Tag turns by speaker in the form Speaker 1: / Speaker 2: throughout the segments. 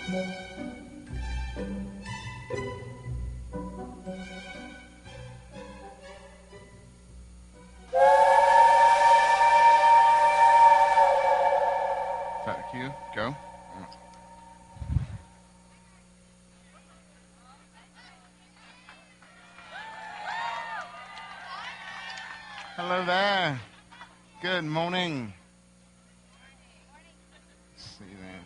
Speaker 1: Thank you. Go. Hello there. Good morning. Let's see there.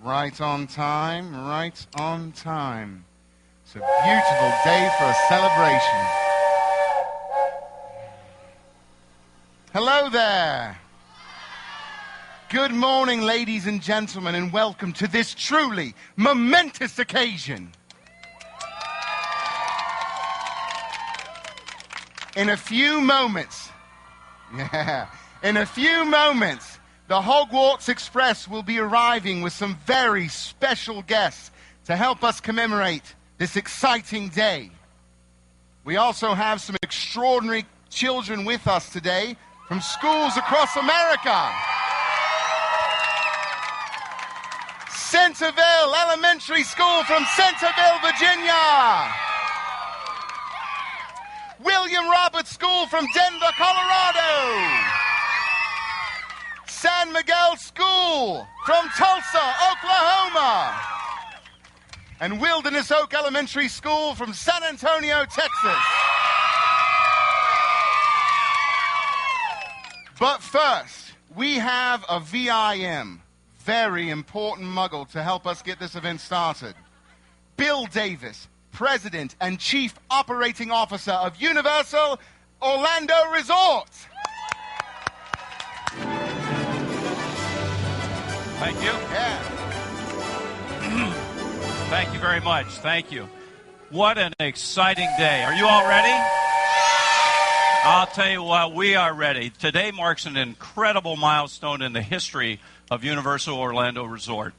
Speaker 1: Right on time, right on time. It's a beautiful day for a celebration. Hello there. Good morning, ladies and gentlemen, and welcome to this truly momentous occasion. In a few moments, the Hogwarts Express will be arriving with some very special guests to help us commemorate this exciting day. We also have some extraordinary children with us today from schools across America. Centerville Elementary School from Centerville, Virginia. William Roberts School from Denver, Colorado. San Miguel School from Tulsa, Oklahoma. And Wilderness Oak Elementary School from San Antonio, Texas. But first, we have a VIM, very important muggle, to help us get this event started. Bill Davis, President and Chief Operating Officer of Universal Orlando Resort.
Speaker 2: Thank you.
Speaker 1: Yeah.
Speaker 2: Thank you very much. Thank you. What an exciting day. Are you all ready? I'll tell you what, we are ready. Today marks an incredible milestone in the history of Universal Orlando Resort.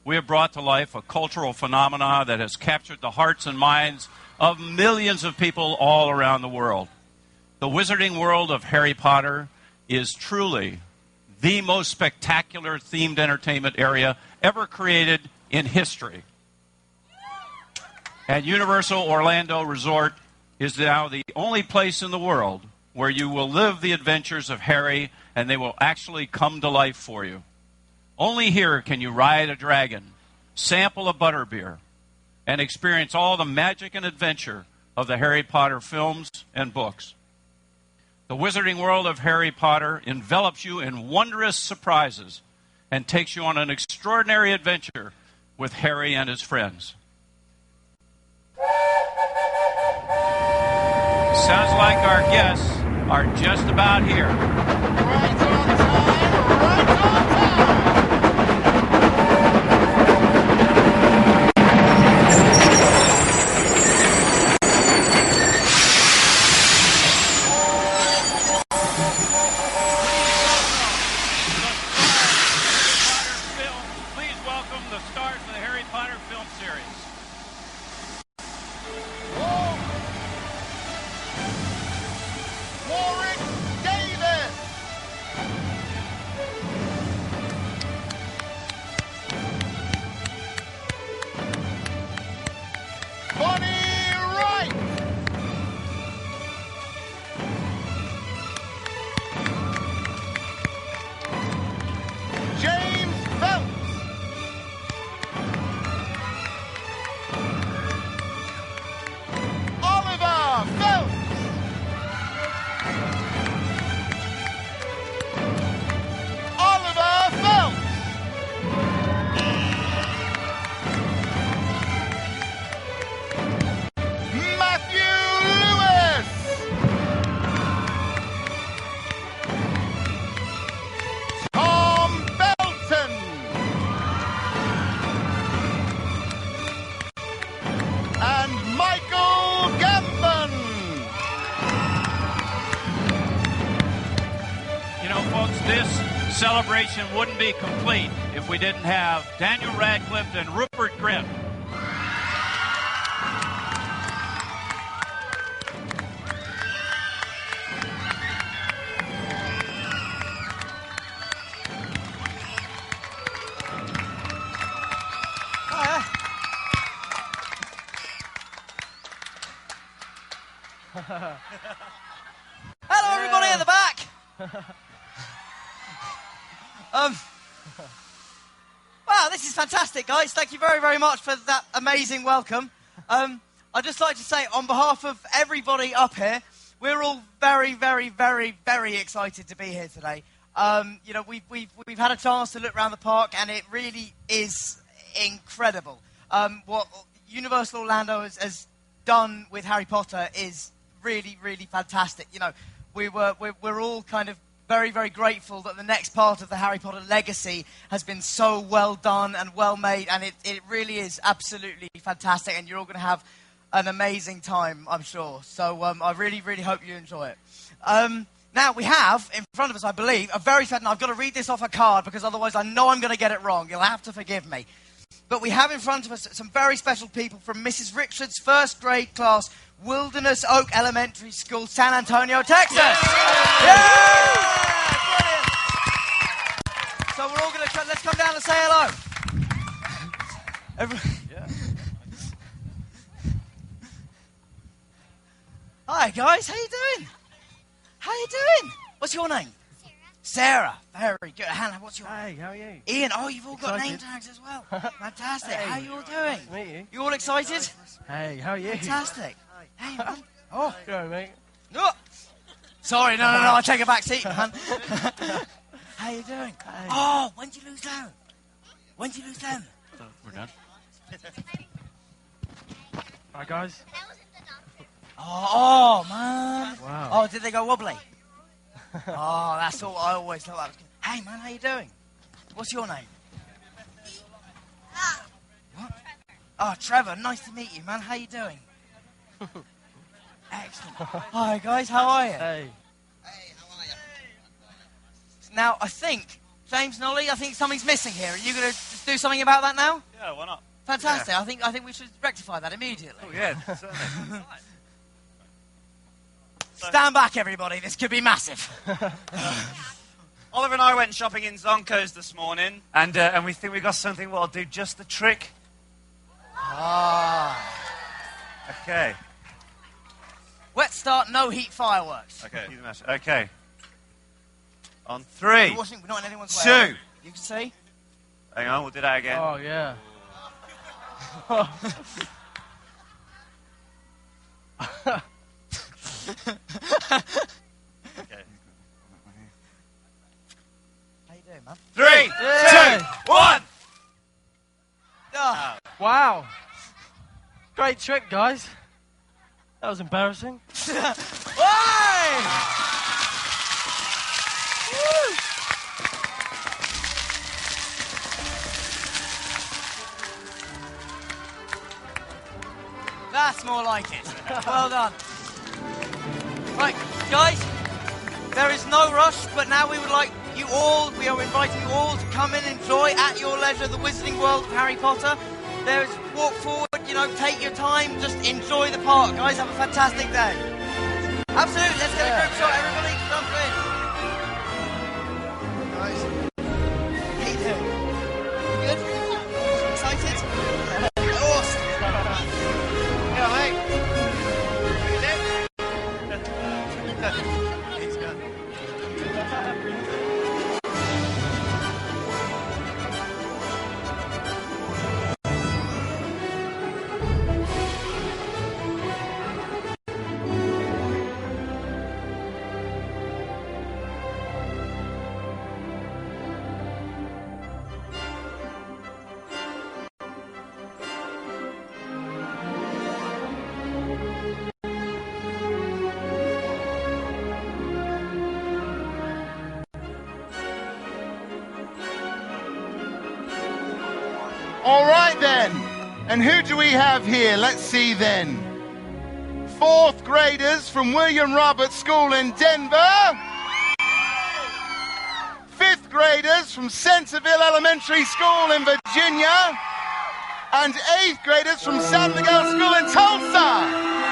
Speaker 2: We have brought to life a cultural phenomenon that has captured the hearts and minds of millions of people all around the world. The wizarding world of Harry Potter is truly the most spectacular themed entertainment area ever created in history. And Universal Orlando Resort is now the only place in the world where you will live the adventures of Harry and they will actually come to life for you. Only here can you ride a dragon, sample a butterbeer, and experience all the magic and adventure of the Harry Potter films and books. The wizarding world of Harry Potter envelops you in wondrous surprises and takes you on an extraordinary adventure with Harry and his friends. Sounds like our guests are just about here.
Speaker 1: Right on time, right on time.
Speaker 2: Celebration wouldn't be complete if we didn't have Daniel Radcliffe and Rupert Grint.
Speaker 3: Hello, everybody at the back. Wow, this is fantastic, guys. Thank you very, very much for that amazing welcome. I'd just like to say, on behalf of everybody up here, we're all very, very, very, very excited to be here today. You know, we've had a chance to look around the park, and it really is incredible. What Universal Orlando has done with Harry Potter is really, really fantastic. You know, we're all kind of very, very grateful that the next part of the Harry Potter legacy has been so well done and well made, and it really is absolutely fantastic, and you're all going to have an amazing time, I'm sure. So I really, really hope you enjoy it. Now, we have in front of us, I believe, a very certain... I've got to read this off a card because otherwise I know I'm going to get it wrong. You'll have to forgive me. But we have in front of us some very special people from Mrs. Richards' first grade class, Wilderness Oak Elementary School, San Antonio, Texas. Yeah! Brilliant. So we're all going to... Let's come down and say hello. Yeah. Hi, guys. How you doing? How you doing? What's your name? Sarah. Sarah. Very good. Hannah, what's your name?
Speaker 4: Hey, how are you?
Speaker 3: Ian. Oh, you've all got name tags as well. Fantastic.
Speaker 4: Hey.
Speaker 3: How you all doing?
Speaker 4: Nice to meet you.
Speaker 3: You all excited?
Speaker 4: Hey, how are you?
Speaker 3: Fantastic. Hey, man. Oh.
Speaker 4: Go, mate.
Speaker 3: No. Sorry, no. I'll take a back seat, man. How you doing?
Speaker 4: Hey.
Speaker 3: Oh, when did you lose them? When did you lose them?
Speaker 2: We're done.
Speaker 4: Hi, guys.
Speaker 3: Oh, man.
Speaker 4: Wow.
Speaker 3: Oh, did they go wobbly? Oh, that's all. I always thought that was good. Hey, man, how you doing? What's your name? What? Oh, Trevor. Nice to meet you, man. How you doing? Excellent. Hi, guys. How are you?
Speaker 4: Hey.
Speaker 3: Hey, how are you? Now, I think, James and Ollie, I think something's missing here. Are you going to just do something about that now?
Speaker 2: Yeah, why not?
Speaker 3: Fantastic. Yeah. I think we should rectify that immediately.
Speaker 2: Oh, yeah, certainly.
Speaker 3: Stand back, everybody. This could be massive.
Speaker 5: Oliver and I went shopping in Zonko's this morning, and we think we've got something that'll do just the trick.
Speaker 3: Ah.
Speaker 5: Okay.
Speaker 3: Wet start, no heat fireworks.
Speaker 5: Okay. Okay. On 3.
Speaker 3: We're not in anyone's
Speaker 5: 2.
Speaker 3: way. You can see.
Speaker 5: Hang on, we'll do that again.
Speaker 4: Oh, yeah.
Speaker 5: Okay.
Speaker 3: How you doing, man?
Speaker 5: 3,
Speaker 4: Yeah.
Speaker 5: 2, 1.
Speaker 3: Oh.
Speaker 4: Wow. Great trick, guys. That was embarrassing.
Speaker 3: Hey! Woo! That's more like it. Well done. Right, guys, there is no rush, but now we are inviting you all to come and enjoy at your leisure the Wizarding World of Harry Potter. There's walk forward, take your time, just enjoy the park, guys. Have a fantastic day. Absolutely, let's get a group shot, everybody. Jump in. Guys, how you doing? Good? Excited? Awesome.
Speaker 5: Yeah, mate.
Speaker 3: He's good.
Speaker 1: All right, then. And who do we have here? Let's see, then. 4th graders from William Roberts School in Denver. 5th graders from Centerville Elementary School in Virginia. And 8th graders from San Miguel School in Tulsa.